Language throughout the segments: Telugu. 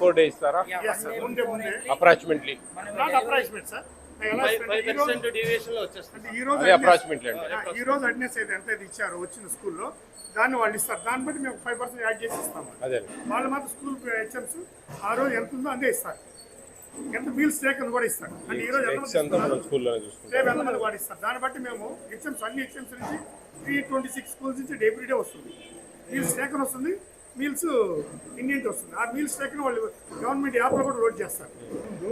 బిఫోర్ డే ఇస్తారా? అప్రాక్సిమేట్లీ అదే అప్రాక్సిమేట్లీ అంటే ఈ రోజు అటెండెన్స్ అయితే ఎంత ఇచ్చారో వచ్చిన స్కూల్లో దాన్ని వాళ్ళు ఇస్తారు. దాన్ని బట్టి మేము 5% యాడ్ చేసి ఇస్తాము. అదే వాళ్ళు మాత్రం స్కూల్ హెచ్ఎంస్ ఆ రోజు ఎంత ఉందో అంతే ఇస్తారు. ఎంత మీల్స్ టేకన్ కూడా ఇస్తారు. అంటే ఈ రోజు రేపు ఎంతమంది కూడా ఇస్తారు. దాన్ని బట్టి మేము హెచ్ఎంస్ అన్ని హెచ్ఎంస్ నుంచి 326 స్కూల్స్ నుంచి ఎవ్రీడే వస్తుంది. మీల్స్ టేకన్ వస్తుంది, మీల్స్ ఇండియన్ వస్తుంది. ఆ మీల్స్ టేకన్ వాళ్ళు గవర్నమెంట్ యాప్లో కూడా లోడ్ చేస్తారు. ముందు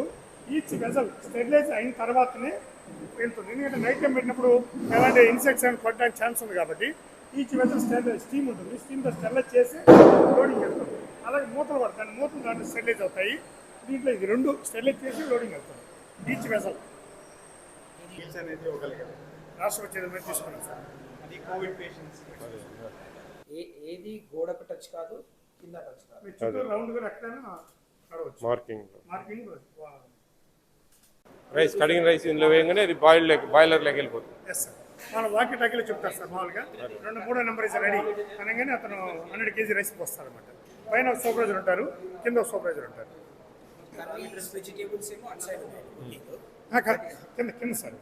ఈచ్ వెజల్ స్టెరిలైజ్ అయిన తర్వాతనే వెళ్తుంది. ఎందుకంటే నైట్ టైం పెట్టినప్పుడు ఎలాంటి ఇన్సెక్ట్స్ అని పడడానికి ఛాన్స్ ఉంది కాబట్టి ఈచ్ వెజల్ స్టీమ్ ఉంటుంది. స్టీమ్తో స్టెరిలైజ్ చేసి లోడింగ్ వెళ్తుంది. అలాగే మూతలు కూడా మూతలు దాంట్లో స్టెరిలైజ్ అవుతాయి. దీంట్లో ఇది రెండు స్టెరిలైజ్ చేసి లోడింగ్ వెళ్తుంది. ఈచ్ వెజల్ అనేది రాష్ట్రపతి మీద తీసుకున్నాం సార్. అది కోవిడ్ పేషెంట్స్ ఏది గోడకు టచ్ కాదు, కింద టచ్ కాదు, రౌండ్ గా ఎక్కడైనా మార్కింగ్ రైస్ కడిగిన రైస్ ఇందులో వేయగానే అది బాయిలర్లోకి వెళ్ళిపోతుంది. Yes sir. మన వాకి టాకీలో చెప్తారు సార్. మామూలుగా 2-3 నెంబర్ ఇస్ రెడీ అనగానే అతను 100 kg రైస్ పోస్తారు అనమాట. పైన సూపర్వైజర్ ఉంటారు, కింద సూపర్వైజర్ ఉంటారు. వెజిటేబుల్స్ ఏమో అటు సైడ్ ఉన్నాయి. కింద సార్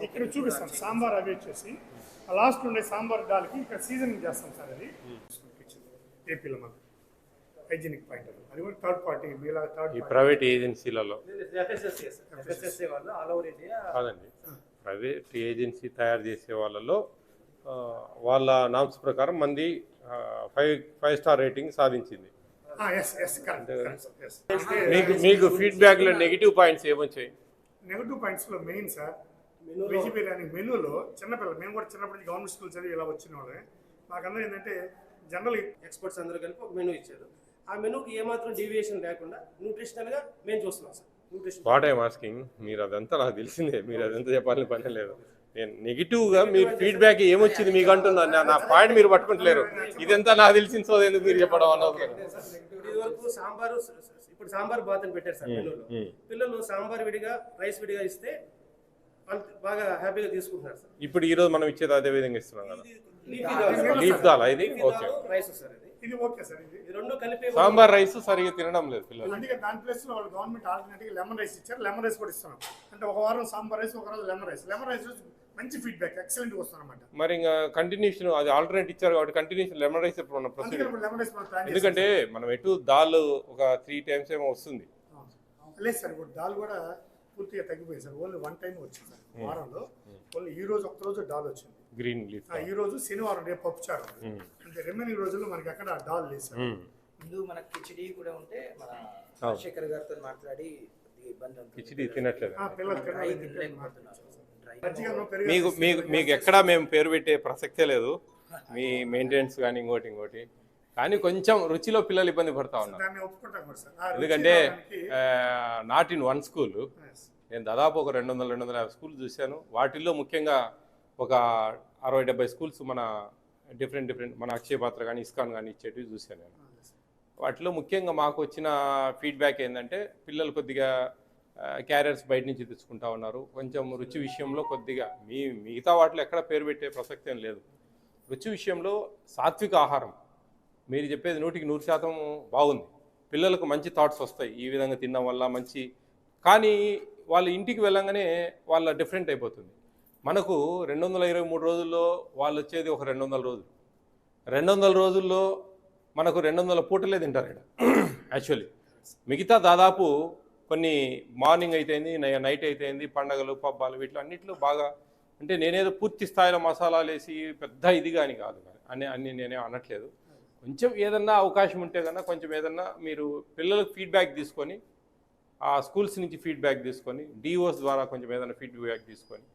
ఇక్కడ చూపిస్తాం. సాంబార్ అవి వచ్చేసి లాస్ట్ ఉండే సాంబార్ దాల్కి ఇక్కడ సీజనింగ్ చేస్తాం సార్. అది ఏపీలో మనకు హైజీనిక్ పాయింట్ అది కూడా థర్డ్ పార్టీ ఈ ప్రైవేట్ ఏజెన్సీలలో కాదండి, ప్రైవేట్ ఏజెన్సీ తయారు చేసే వాళ్ళలో వాళ్ళ నామ్స్ ప్రకారం మంది 5 స్టార్ రేటింగ్ సాధించింది. మీకు ఫీడ్బ్యాక్లో నెగిటివ్ పాయింట్స్ ఏమొచ్చాయి? నెగిటివ్ పాయింట్స్లో మెయిన్ సార్ వెజ్ బిర్యానీ మెనూలో చిన్నపిల్లలు మేము కూడా చిన్నప్పటి నుంచి గవర్నమెంట్ స్కూల్ చదివి ఇలా వచ్చిన వాళ్ళే. మాకందరూ ఏంటంటే జనరల్ ఎక్స్పర్ట్స్ అందరూ కలిపి ఒక మెనూ ఇచ్చారు. ఆ మెనూకి ఏమాత్రం డీవియేషన్ లేకుండా న్యూట్రిషనల్గా మేము చూస్తున్నాం సార్. వాట్ ఐఎమ్ ఆస్కింగ్, మీరు అదంతా నాకు తెలిసిందే, మీరు అదంతా చెప్పాలని పని లేదు. నేను నెగిటివ్గా మీరు ఫీడ్బ్యాక్ ఏమొచ్చింది మీకు అంటున్నాను. నా పాయింట్ మీరు పట్టుకుంటలేరు. ఇదంతా నాకు తెలిసింది, సో ఎందుకు మీరు చెప్పడం అన్నది. ఇది వరకు సాంబారు, ఇప్పుడు సాంబార్ బాత్ అని పెట్టారు సార్ మెనూలో. పిల్లలు సాంబార్ విడిగా రైస్ విడిగా ఇస్తే వాళ్ళు బాగా హ్యాపీగా తీసుకుంటున్నారు సార్. ఇప్పుడు ఈ రోజు మనం ఇచ్చేది అదే విధంగా ఇస్తున్నాం కదా. లీఫ్ దాల్ ఇది ఓకే, రైస్ సార్ ఇది ఓకే సార్. ఇది రెండు కలిపి సాంబార్ రైస్ సరిగా తినడం లేదు పిల్లలు. అందుకే దాని ప్లేస్ లో వాళ్ళు గవర్నమెంట్ ఆల్టర్నేటివ్ లెమన్ రైస్ ఇచ్చారు. లెమన్ రైస్ కూడా ఇస్తున్నాం. అంటే ఒక వారం సాంబార్ రైస్, ఒక రోజు లెమన్ రైస్. లెమన్ రైస్ మంచి ఫీడ్బ్యాక్ ఎక్సలెంట్ వస్తుంది అనమాట. మరి ఇంకా కంటిన్యూషన్ అది ఆల్టర్నేట్ ఇచ్చారు కాబట్టి కంటిన్యూషన్ లెమన్ రైస్ మనం ప్రొసీడ్. ఎందుకంటే మనం ఎటు దాల్ ఒక 3 times ఏమో వస్తుంది. లేదు సార్, ఇప్పుడు దాల్ కూడా పూర్తిగా తగ్గిపోయింది సార్. ఓన్లీ 1 time వచ్చింది సార్ వారంలో. ఓన్లీ ఈ రోజు ఒక్క రోజు డాల్ వచ్చింది, గ్రీన్ లీఫ్. ఈ రోజు శనివారం, రేపు పప్పుచారు. అంటే రిమైనింగ్ రోజుల్లో మనకి ఎక్కడ డాల్ లేదు సార్. ముందు మనకి కిచిడి కూడా ఉంటే మన రాజశేఖర్ గారితో మాట్లాడి కిచిడి తినట్లేదు. మీకు ఎక్కడా మేము పేరు పెట్టే ప్రసక్తే లేదు. మీ మెయింటెనెన్స్ కానీ ఇంకోటి కానీ కొంచెం రుచిలో పిల్లలు ఇబ్బంది పడతా ఉన్నారు. ఎందుకంటే నాట్ ఇన్ వన్ స్కూల్, నేను దాదాపు ఒక 200-250 స్కూల్ చూశాను. వాటిల్లో ముఖ్యంగా ఒక 60-70 స్కూల్స్ మన డిఫరెంట్ మన అక్షయ పాత్ర కానీ ఇస్కాన్ కానీ ఇచ్చేటివి చూశాను నేను. వాటిలో ముఖ్యంగా మాకు వచ్చిన ఫీడ్బ్యాక్ ఏంటంటే పిల్లలు కొద్దిగా క్యారియర్స్ బయట నుంచి తెచ్చుకుంటా ఉన్నారు. కొంచెం రుచి విషయంలో కొద్దిగా మిగతా వాటిలో ఎక్కడ పేరు పెట్టే ప్రసక్తి ఏం లేదు. రుచి విషయంలో సాత్విక ఆహారం మీరు చెప్పేది 100% బాగుంది. పిల్లలకు మంచి థాట్స్ వస్తాయి ఈ విధంగా తినడం వల్ల మంచి. కానీ వాళ్ళ ఇంటికి వెళ్ళంగానే వాళ్ళ డిఫరెంట్ అయిపోతుంది. మనకు 223 రోజుల్లో వాళ్ళు వచ్చేది ఒక 200 రోజులు. 200 రోజుల్లో మనకు 200 పూటలే తింటారు ఇక్కడ యాక్చువల్లీ. మిగతా దాదాపు కొన్ని మార్నింగ్ అయితేంది, నైట్ అయితేంది, పండగలు పబ్బాలు వీటిలో అన్నింటిలో బాగా. అంటే నేనేదో పూర్తి స్థాయిలో మసాలాలు వేసి పెద్ద ఇది కానీ కాదు అన్నీ నేనే అనట్లేదు. కొంచెం ఏదన్నా అవకాశం ఉంటే కన్నా కొంచెం ఏదన్నా మీరు పిల్లలకు ఫీడ్బ్యాక్ తీసుకొని, ఆ స్కూల్స్ నుంచి ఫీడ్బ్యాక్ తీసుకొని, డిఓస్ ద్వారా కొంచెం ఏదైనా ఫీడ్బ్యాక్ తీసుకొని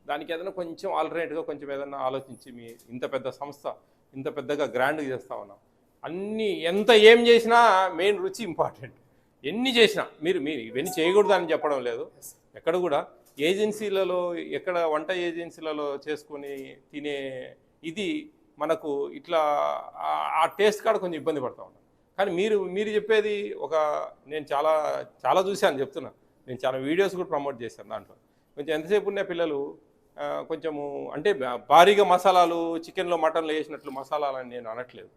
దానికి ఏదైనా కొంచెం ఆల్టర్నేట్గా కొంచెం ఏదైనా ఆలోచించి, మీ ఇంత పెద్ద సంస్థ ఇంత పెద్దగా గ్రాండ్గా చేస్తూ ఉన్నాం. అన్నీ ఎంత ఏం చేసినా మెయిన్ రుచి ఇంపార్టెంట్. ఎన్ని చేసినా మీరు ఇవన్నీ చేయకూడదు అని చెప్పడం లేదు. ఎక్కడ కూడా ఏజెన్సీలలో ఎక్కడ వంట ఏజెన్సీలలో చేసుకొని తినే ఇది మనకు ఇట్లా ఆ టేస్ట్ కాడ కొంచెం ఇబ్బంది పడుతూ ఉంటాం. కానీ మీరు చెప్పేది నేను చాలా చూశాను చెప్తున్నా. నేను చాలా వీడియోస్ కూడా ప్రమోట్ చేశాను. దాంట్లో కొంచెం ఎంతసేపు ఉన్న పిల్లలు కొంచెము అంటే భారీగా మసాలాలు చికెన్లో మటన్లో వేసినట్లు మసాలాలు అని నేను అనట్లేదు.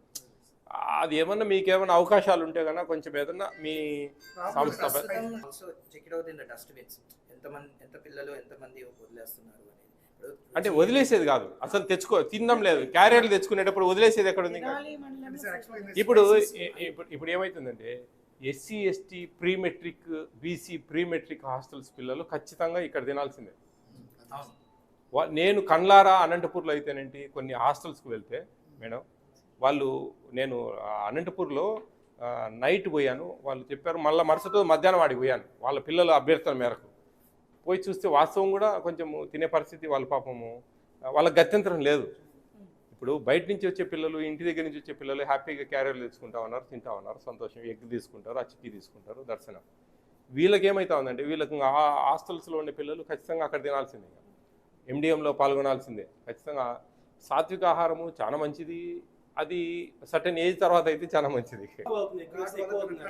అది ఏమన్నా మీకేమన్నా అవకాశాలు ఉంటే కన్నా కొంచెం ఏదన్నా మీ సంస్థ also check it out in the dustbins. ఎంత పిల్లలు ఎంతమంది వదిలేస్తున్నారు అనేది. అంటే వదిలేసేది కాదు, అసలు తినడం లేదు. క్యారియర్లు తెచ్చుకునేటప్పుడు వదిలేసేది ఎక్కడ ఉంది? ఇప్పుడు ఇప్పుడు ఏమవుతుందంటే SC ST pre matric BC pre matric hostels పిల్లలు ఖచ్చితంగా ఇక్కడ తినాల్సిందే. నేను కన్లారా అనంతపూర్లో అయితేనేంటి కొన్ని హాస్టల్స్కి వెళ్తే మేడం నేను అనంతపూర్లో నైట్ పోయాను, వాళ్ళు చెప్పారు మళ్ళీ మరుసటి రోజు మధ్యాహ్నం వాడికి పోయాను వాళ్ళ పిల్లల అభ్యర్థన మేరకు. పోయి చూస్తే వాస్తవం కూడా కొంచెం తినే పరిస్థితి వాళ్ళ పాపము, వాళ్ళకి గత్యంతరం లేదు. ఇప్పుడు బయట నుంచి వచ్చే పిల్లలు ఇంటి దగ్గర నుంచి వచ్చే పిల్లలు హ్యాపీగా క్యారియర్లు తెచ్చుకుంటా ఉన్నారు, తింటా ఉన్నారు, సంతోషం. ఎగ్ తీసుకుంటారు, అచ్చికి తీసుకుంటారు, దర్శనం. వీళ్ళకి ఏమవుతా ఉందంటే వీళ్ళకి హాస్టల్స్లో ఉండే పిల్లలు ఖచ్చితంగా అక్కడ తినాల్సిందే, ఎండిఎంలో పాల్గొనాల్సిందే ఖచ్చితంగా. సాత్విక ఆహారము చాలా మంచిది, అది సర్టెన్ ఏజ్ తర్వాత అయితే చాలా మంచిది.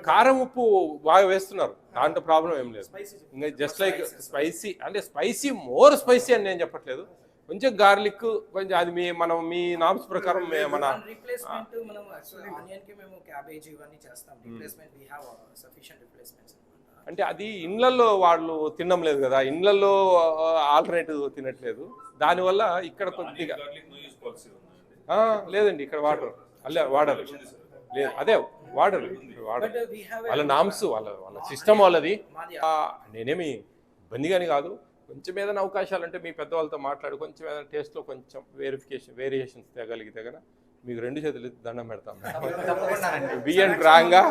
కారం ఉప్పు బాగా వేస్తున్నారు, దాంట్లో ప్రాబ్లం ఏం లేదు. ఇంకా జస్ట్ లైక్ స్పైసీ అంటే స్పైసీ మోర్ స్పైసీ అని నేను చెప్పట్లేదు, కొంచెం గార్లిక్ కొంచెం అది మీ నామ్స్ ప్రకారం మన రీప్లేస్మెంట్ మనం ఆనియన్ కి మేము క్యాబేజ్ ఇవన్నీ చేస్తాం. Replacement we have sufficient replacements. అంటే అది ఇండ్లలో వాళ్ళు తినడం లేదు కదా, ఇండ్లలో ఆల్టర్నేటివ్ తినట్లేదు, దానివల్ల ఇక్కడ కొద్దిగా లేదండి. ఇక్కడ వాడరు, వాడరు లేదు, అదే వాడరు. వాళ్ళ నామ్స్ వాళ్ళ సిస్టమ్ వాళ్ళది. నేనేమి ఇబ్బందిగాని కాదు, కొంచెం ఏదైనా అవకాశాలు అంటే మీ పెద్దవాళ్ళతో మాట్లాడి కొంచెం ఏదైనా టేస్ట్లో కొంచెం వేరియేషన్స్ తేగలిగితే కనుక మీకు 2 చేతులు దండం పెడతాం బియ్యం రాంగా.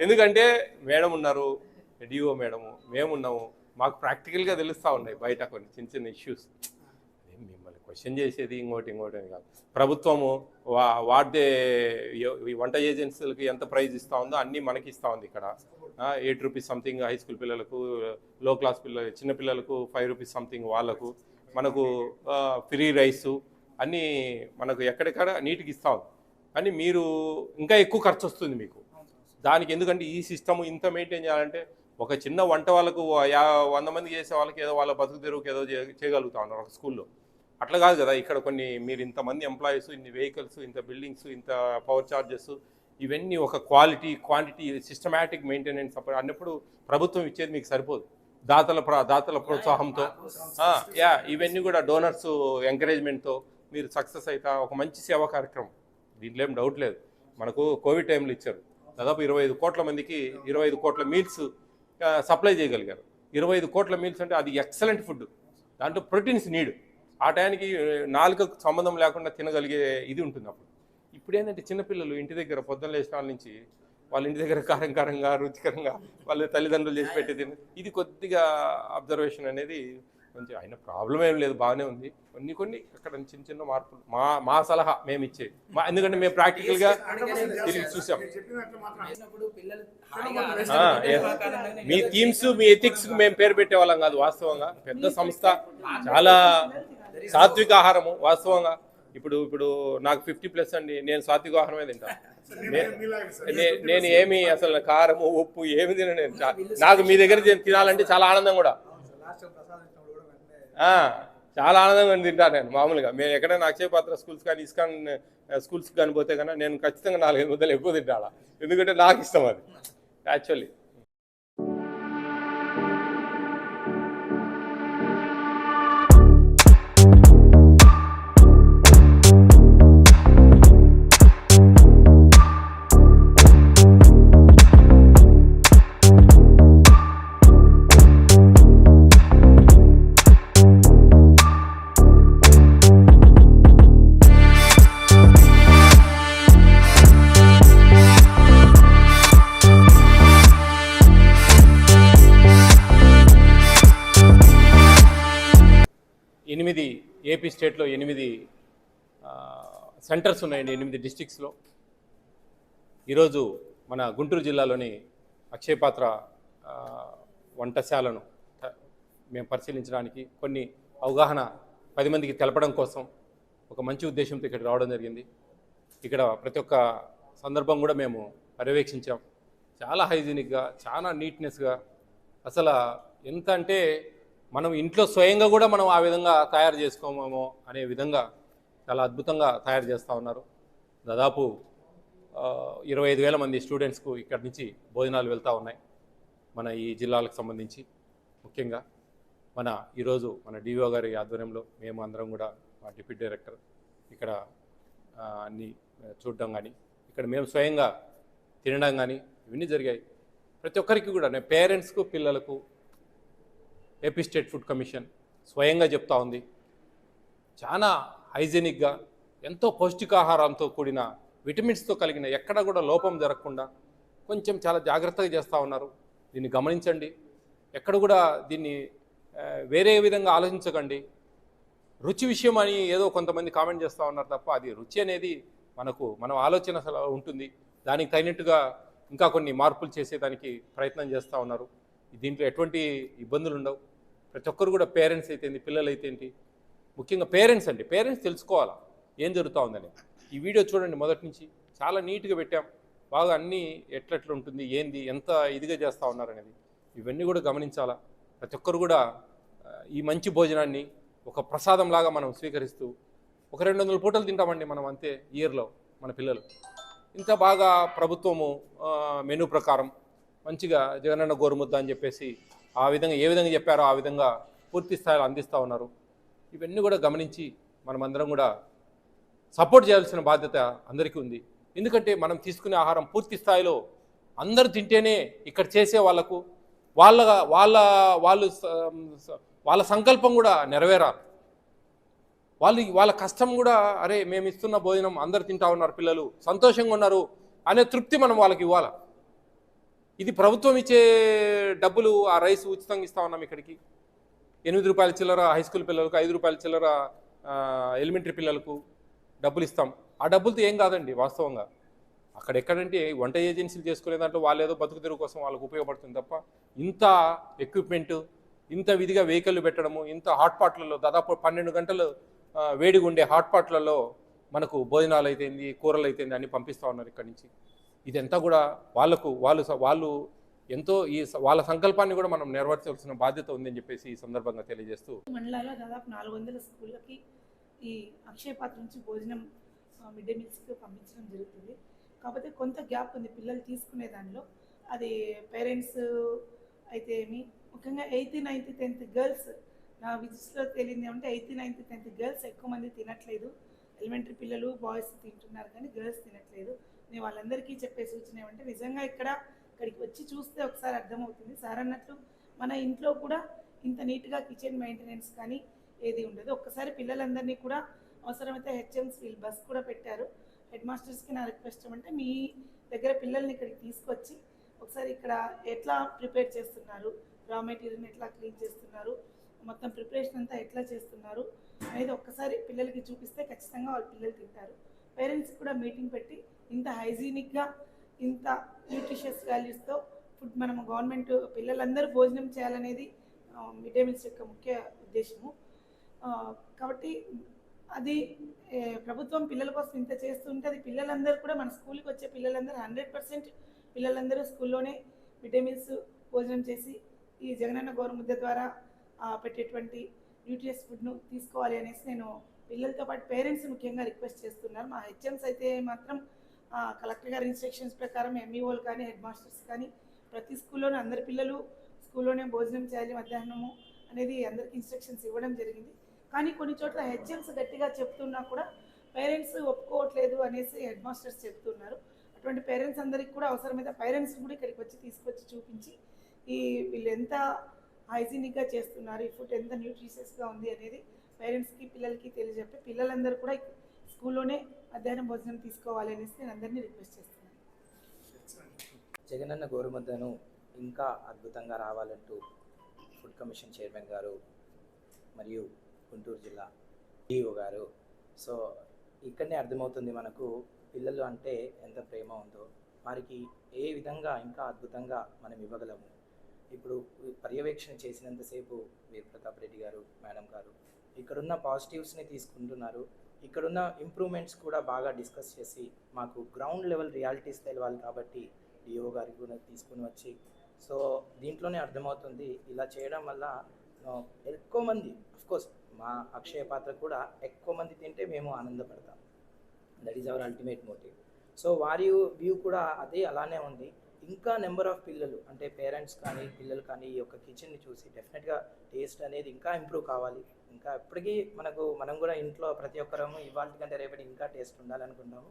ఎందుకంటే మేడం ఉన్నారు, డిఓ మేడము, మేమున్నాము, మాకు ప్రాక్టికల్గా తెలుస్తూ ఉన్నాయి బయట కొన్ని చిన్న ఇష్యూస్. మిమ్మల్ని క్వశ్చన్ చేసేది ఇంకోటి అని కాదు. ప్రభుత్వము వాడే వంట ఏజెన్సీలకి ఎంత ప్రైజ్ ఇస్తూ ఉందో అన్నీ మనకి ఇస్తూ ఉంది. ఇక్కడ 8 రూపీస్ సంథింగ్ హై స్కూల్ పిల్లలకు, లో క్లాస్ చిన్న పిల్లలకు 5 రూపీస్ సంథింగ్ వాళ్ళకు, మనకు ఫ్రీ రైసు అన్నీ మనకు ఎక్కడెక్కడ నీటికి ఇస్తూ ఉంది. కానీ మీరు ఇంకా ఎక్కువ ఖర్చు వస్తుంది మీకు దానికి. ఎందుకంటే ఈ సిస్టమ్ ఇంత మెయింటైన్ చేయాలంటే ఒక చిన్న వంట వాళ్ళకు 100 మంది చేసే వాళ్ళకి ఏదో వాళ్ళ బతుకు తెరువుకి ఏదో చేయగలుగుతా ఉన్నారు ఒక స్కూల్లో. అట్లా కాదు కదా, ఇక్కడ మీరు ఇంతమంది ఎంప్లాయీస్, ఇన్ని వెహికల్స్, ఇంత బిల్డింగ్స్, ఇంత పవర్ ఛార్జెస్, ఇవన్నీ ఒక క్వాంటిటీ సిస్టమాటిక్ మెయింటెనెన్స్ అన్నప్పుడు ప్రభుత్వం ఇచ్చేది మీకు సరిపోదు. దాతల ప్రోత్సాహంతో ఇవన్నీ కూడా డోనర్స్ ఎంకరేజ్మెంట్తో మీరు సక్సెస్ అవుతా ఒక మంచి సేవా కార్యక్రమం, దీంట్లో ఏం డౌట్ లేదు. మనకు కోవిడ్ టైంలో ఇచ్చారు, దాదాపు 25 కోట్ల మందికి 25 కోట్ల మీల్స్ సప్లై చేయగలిగారు. 25 కోట్ల మీల్స్ అంటే అది ఎక్సలెంట్ ఫుడ్, దాంట్లో ప్రోటీన్స్ నీడ్. ఆ టైంకి నాలుకకు సంబంధం లేకుండా తినగలిగే ఇది ఉంటుంది అప్పుడు. ఇప్పుడు ఏంటంటే చిన్నపిల్లలు ఇంటి దగ్గర పొద్దున్న లేచిన వాళ్ళ నుంచి వాళ్ళ ఇంటి దగ్గర కారంగా రుచికరంగా వాళ్ళ తల్లిదండ్రులు చేసి పెట్టేది, ఇది కొద్దిగా అబ్జర్వేషన్ అనేది కొంచెం అయిన ప్రాబ్లం ఏం లేదు, బాగానే ఉంది. కొన్ని అక్కడ చిన్న మార్పులు మా సలహా మేము ఇచ్చేది, ఎందుకంటే మేము ప్రాక్టికల్గా తిరిగి చూసాం. మీ థీమ్స్ మీ ఎథిక్స్ మేము పేరు పెట్టేవాళ్ళం కాదు. వాస్తవంగా పెద్ద సంస్థ, చాలా సాత్విక ఆహారము. వాస్తవంగా ఇప్పుడు నాకు 50+ అండి, నేను సాత్విక ఆహారమే తింటాను. నేను ఏమి అసలు కారము ఉప్పు ఏమి తినను. నాకు మీ దగ్గర తినాలంటే చాలా ఆనందం కూడా, చాలా ఆనందంగా తింటాను నేను. మామూలుగా మేము ఎక్కడైనా అక్షయపాత్ర స్కూల్స్ కానీ ఇస్కాన్ స్కూల్స్కి కానీ పోతే కన్నా నేను ఖచ్చితంగా 4-5 ముద్దలు ఎక్కువ తింటాను, ఎందుకంటే నాకు ఇష్టం అది యాక్చువల్లీ. ఏపీ స్టేట్లో 8 సెంటర్స్ ఉన్నాయండి, 8 డిస్ట్రిక్ట్స్లో. ఈరోజు మన గుంటూరు జిల్లాలోని అక్షయపాత్ర వంటశాలను మేము పరిశీలించడానికి, కొన్ని అవగాహన 10 మందికి తెలపడం కోసం ఒక మంచి ఉద్దేశంతో ఇక్కడ రావడం జరిగింది. ఇక్కడ ప్రతి ఒక్క సందర్భం కూడా మేము పర్యవేక్షించాం. చాలా హైజీనిక్గా, చాలా నీట్నెస్గా, అసలు ఎంత అంటే మనం ఇంట్లో స్వయంగా కూడా మనం ఆ విధంగా తయారు చేసుకోమేమో అనే విధంగా చాలా అద్భుతంగా తయారు చేస్తూ ఉన్నారు. దాదాపు 25,000 మంది స్టూడెంట్స్కు ఇక్కడి నుంచి భోజనాలు వెళ్తూ ఉన్నాయి మన ఈ జిల్లాలకు సంబంధించి. ముఖ్యంగా ఈరోజు మన డిఓ గారి ఆధ్వర్యంలో మేము అందరం కూడా మా డిప్యూటీ డైరెక్టర్ ఇక్కడ అన్నీ చూడడం కానీ, ఇక్కడ మేము స్వయంగా తినడం కానీ ఇవన్నీ జరిగాయి. ప్రతి ఒక్కరికి కూడా పేరెంట్స్కు పిల్లలకు ఏపీ స్టేట్ ఫుడ్ కమిషన్ స్వయంగా చెప్తా ఉంది, చాలా హైజీనిక్గా ఎంతో పౌష్టికాహారంతో కూడిన విటమిన్స్తో కలిగిన ఎక్కడ కూడా లోపం జరగకుండా కొంచెం చాలా జాగ్రత్తగా చేస్తూ ఉన్నారు. దీన్ని గమనించండి, ఎక్కడ కూడా దీన్ని వేరే విధంగా ఆలోచించకండి. రుచి విషయం అని ఏదో కొంతమంది కామెంట్ చేస్తూ ఉన్నారు తప్ప, అది రుచి అనేది మనం ఆలోచన ఉంటుంది. దానికి తగినట్టుగా ఇంకా కొన్ని మార్పులు చేసేదానికి ప్రయత్నం చేస్తూ ఉన్నారు. దీంట్లో ఎటువంటి ఇబ్బందులు ఉండవు. ప్రతి ఒక్కరు కూడా పేరెంట్స్ అయితే ఏంటి, పిల్లలు అయితే ఏంటి, ముఖ్యంగా పేరెంట్స్ తెలుసుకోవాలా ఏం జరుగుతూ ఉందని. ఈ వీడియో చూడండి, మొదటి నుంచి చాలా నీట్గా పెట్టాం, బాగా అన్నీ ఎట్లెట్లా ఉంటుంది, ఏంది, ఎంత ఇదిగా చేస్తూ ఉన్నారనేది ఇవన్నీ కూడా గమనించాలా. ప్రతి ఒక్కరు కూడా ఈ మంచి భోజనాన్ని ఒక ప్రసాదంలాగా మనం స్వీకరిస్తూ 200 పూటలు తింటామండి మనం అంతే ఇయర్లో మన పిల్లలు. ఇంత బాగా ప్రభుత్వము మెనూ ప్రకారం మంచిగా జగనన్న గోరుముద్ద అని చెప్పేసి ఆ విధంగా ఏ విధంగా చెప్పారో ఆ విధంగా పూర్తి స్థాయిలో అందిస్తూ ఉన్నారు. ఇవన్నీ కూడా గమనించి మనమందరం కూడా సపోర్ట్ చేయాల్సిన బాధ్యత అందరికీ ఉంది. ఎందుకంటే మనం తీసుకునే ఆహారం పూర్తి స్థాయిలో అందరూ తింటేనే ఇక్కడ చేసే వాళ్ళకు వాళ్ళ సంకల్పం కూడా నెరవేరాలి. వాళ్ళ కష్టం కూడా, అరే మేము ఇస్తున్న భోజనం అందరు తింటా ఉన్నారు, పిల్లలు సంతోషంగా ఉన్నారు అనే తృప్తి మనం వాళ్ళకి ఇవ్వాలి. ఇది ప్రభుత్వం ఇచ్చే డబ్బులు, ఆ రైస్ ఉచితంగా ఇస్తా ఉన్నాం ఇక్కడికి. 8 రూపాయల చిల్లర హై స్కూల్ పిల్లలకు, 5 రూపాయల చిల్లర ఎలిమెంటరీ పిల్లలకు డబ్బులు ఇస్తాం. ఆ డబ్బులతో ఏం కాదండి వాస్తవంగా. అక్కడెక్కడంటే వంట ఏజెన్సీలు చేసుకునే దాంట్లో వాళ్ళు ఏదో బతుకు తెరువు కోసం వాళ్ళకు ఉపయోగపడుతుంది తప్ప, ఇంత ఎక్విప్మెంటు, ఇంత విధిగా వెహికల్ పెట్టడము, ఇంత హాట్పాట్లలో దాదాపు 12 గంటలు వేడిగా ఉండే హాట్పాట్లలో మనకు భోజనాలు అయితేంది, కూరలు అయితేంది అన్ని పంపిస్తూ ఉన్నారు ఇక్కడి నుంచి. ఇదంతా కూడా వాళ్ళు ఎంతో వాళ్ళ సంకల్పాన్ని కూడా మనం నెరవేర్చాల్సిన బాధ్యత ఉందని చెప్పేసి ఈ సందర్భంగా తెలియజేస్తూ, మండలాల్లో దాదాపు 400 స్కూళ్ళకి ఈ అక్షయ పాత్ర నుంచి భోజనం మిడ్ డే మీల్స్కి పంపించడం జరుగుతుంది. కాకపోతే కొంత గ్యాప్ ఉంది పిల్లలు తీసుకునే దానిలో. అది పేరెంట్స్ అయితే ఏమి, ముఖ్యంగా 8th, 9th, 10th గర్ల్స్ నా విజిట్స్లో తెలియదు ఏమంటే 8th, 9th, 10th గర్ల్స్ ఎక్కువ మంది తినట్లేదు. ఎలిమెంటరీ పిల్లలు బాయ్స్ తింటున్నారు కానీ గర్ల్స్ తినట్లేదు. నేను వాళ్ళందరికీ చెప్పే సూచన ఏమంటే, నిజంగా ఇక్కడికి వచ్చి చూస్తే ఒకసారి అర్థమవుతుంది. సార్ అన్నట్లు మన ఇంట్లో కూడా ఇంత నీట్గా కిచెన్ మెయింటెనెన్స్ కానీ ఏది ఉండదు. ఒక్కసారి పిల్లలందరినీ కూడా అవసరమైతే హెచ్ఎంస్ వీళ్ళు బస్ కూడా పెట్టారు. హెడ్ మాస్టర్స్కి నా రిక్వెస్ట్ ఏమంటే, మీ దగ్గర పిల్లల్ని ఇక్కడికి తీసుకొచ్చి ఒకసారి ఇక్కడ ఎట్లా ప్రిపేర్ చేస్తున్నారు, రా మెటీరియల్ని ఎట్లా క్లీన్ చేస్తున్నారు, మొత్తం ప్రిపరేషన్ అంతా ఎట్లా చేస్తున్నారు అనేది ఒక్కసారి పిల్లలకి చూపిస్తే ఖచ్చితంగా వాళ్ళ పిల్లలు తింటారు. పేరెంట్స్ కూడా మీటింగ్ పెట్టి ఇంత హైజీనిక్గా, ఇంత న్యూట్రిషియస్ వాల్యూస్తో ఫుడ్ మనం గవర్నమెంట్ పిల్లలందరూ భోజనం చేయాలనేది మిడ్ డే మీల్స్ యొక్క ముఖ్య ఉద్దేశము. కాబట్టి అది ప్రభుత్వం పిల్లల కోసం ఇంత చేస్తుంటే, అది పిల్లలందరూ కూడా మన స్కూల్కి వచ్చే పిల్లలందరూ 100% పిల్లలందరూ స్కూల్లోనే మిడ్ డే మీల్స్ భోజనం చేసి ఈ జగనన్న గోరుముద్ద ద్వారా పెట్టేటువంటి న్యూట్రియస్ ఫుడ్ను తీసుకోవాలి అనేసి నేను పిల్లలతో పాటు పేరెంట్స్ ముఖ్యంగా రిక్వెస్ట్ చేస్తున్నారు. మా హెచ్ఎంస్ అయితే మాత్రం కలెక్టర్ గారి ఇన్స్ట్రక్షన్స్ ప్రకారం ఎంఈఓలు కానీ హెడ్ మాస్టర్స్ కానీ ప్రతి స్కూల్లోనే అందరి పిల్లలు స్కూల్లోనే భోజనం చేయాలి మధ్యాహ్నము అనేది అందరికీ ఇన్స్ట్రక్షన్స్ ఇవ్వడం జరిగింది. కానీ కొన్ని చోట్ల హెచ్ఎంస్ గట్టిగా చెప్తున్నా కూడా పేరెంట్స్ ఒప్పుకోవట్లేదు అనేసి హెడ్ మాస్టర్స్ చెప్తున్నారు. అటువంటి పేరెంట్స్ అందరికీ కూడా అవసరమైతే పేరెంట్స్ కూడా ఇక్కడికి వచ్చి తీసుకొచ్చి చూపించి వీళ్ళు ఎంత హైజీనిక్గా చేస్తున్నారు, ఈ ఫుడ్ ఎంత న్యూట్రిషియస్గా ఉంది అనేది పేరెంట్స్కి పిల్లలకి తెలియజెప్పి పిల్లలందరూ కూడా స్కూల్లోనే మధ్యాహ్నం భోజనం తీసుకోవాలి అనేసి నేను అందరినీ రిక్వెస్ట్ చేస్తున్నాను. జగనన్న గోరుముద్దను ఇంకా అద్భుతంగా రావాలంటూ ఫుడ్ కమిషన్ చైర్మన్ గారు మరియు గుంటూరు జిల్లా డిఓ గారు, సో ఇక్కడనే అర్థమవుతుంది మనకు పిల్లలు అంటే ఎంత ప్రేమ ఉందో, వారికి ఏ విధంగా ఇంకా అద్భుతంగా మనం ఇవ్వగలము. ఇప్పుడు పర్యవేక్షణ చేసినంతసేపు వీర్ ప్రతాప్ రెడ్డి గారు మేడం గారు ఇక్కడున్న పాజిటివ్స్ని తీసుకుంటున్నారు. ఇక్కడున్న ఇంప్రూవ్మెంట్స్ కూడా బాగా డిస్కస్ చేసి మాకు గ్రౌండ్ లెవెల్ రియాలిటీస్ తెలవాలి కాబట్టి డిఓ గారికి కూడా తీసుకుని వచ్చి, సో దీంట్లోనే అర్థమవుతుంది ఇలా చేయడం వల్ల ఎక్కువ మంది, అఫ్కోర్స్ మా అక్షయ పాత్ర కూడా ఎక్కువ మంది తింటే మేము ఆనందపడతాం. That is our ultimate motive. So వారి వ్యూ కూడా అదే అలానే ఉంది. ఇంకా నెంబర్ ఆఫ్ పిల్లలు అంటే పేరెంట్స్ కానీ పిల్లలు కానీ ఈ యొక్క కిచెన్ని చూసి డెఫినెట్గా టేస్ట్ అనేది ఇంకా ఇంప్రూవ్ కావాలి. ఇంకా ఎప్పటికీ మనం కూడా ఇంట్లో ప్రతి ఒక్కరము ఇవాళ కంటే రేపటి ఇంకా టేస్ట్ ఉండాలనుకుంటాము.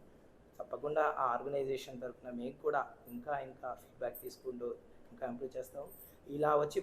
తప్పకుండా ఆ ఆర్గనైజేషన్ తరఫున మేము కూడా ఇంకా ఫీడ్బ్యాక్ తీసుకుంటూ ఇంకా ఇంప్రూవ్ చేస్తాము. ఇలా వచ్చి